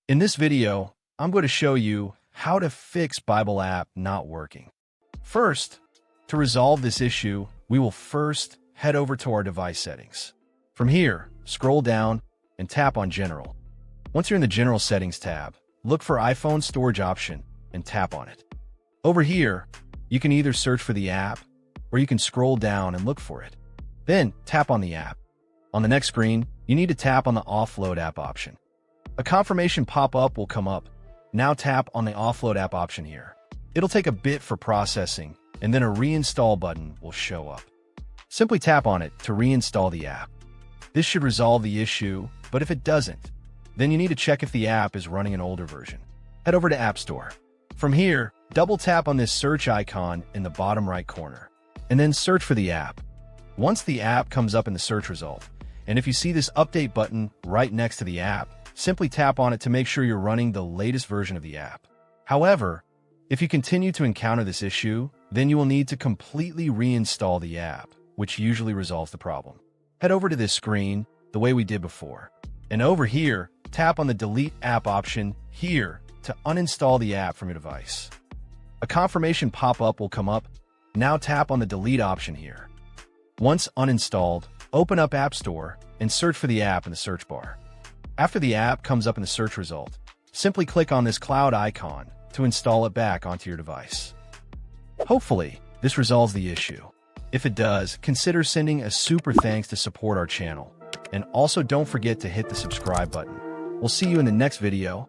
In this video, I'm going to show you how to fix Bible app not working. First, to resolve this issue, we will first head over to our device settings. From here, scroll down and tap on General. Once you're in the General Settings tab, look for iPhone Storage option and tap on it. Over here, you can either search for the app or you can scroll down and look for it. Then tap on the app. On the next screen, you need to tap on the Offload app option. A confirmation pop-up will come up. Now tap on the Offload app option here. It'll take a bit for processing, and then a reinstall button will show up. Simply tap on it to reinstall the app. This should resolve the issue, but if it doesn't, then you need to check if the app is running an older version. Head over to App Store. From here, double tap on this search icon in the bottom right corner, and then search for the app. Once the app comes up in the search result, and if you see this update button right next to the app, simply tap on it to make sure you're running the latest version of the app. However, if you continue to encounter this issue, then you will need to completely reinstall the app, which usually resolves the problem. Head over to this screen the way we did before. And over here, tap on the Delete App option here to uninstall the app from your device. A confirmation pop-up will come up. Now tap on the Delete option here. Once uninstalled, open up App Store and search for the app in the search bar. After the app comes up in the search result, simply click on this cloud icon to install it back onto your device. Hopefully, this resolves the issue. If it does, consider sending a super thanks to support our channel. And also don't forget to hit the subscribe button. We'll see you in the next video.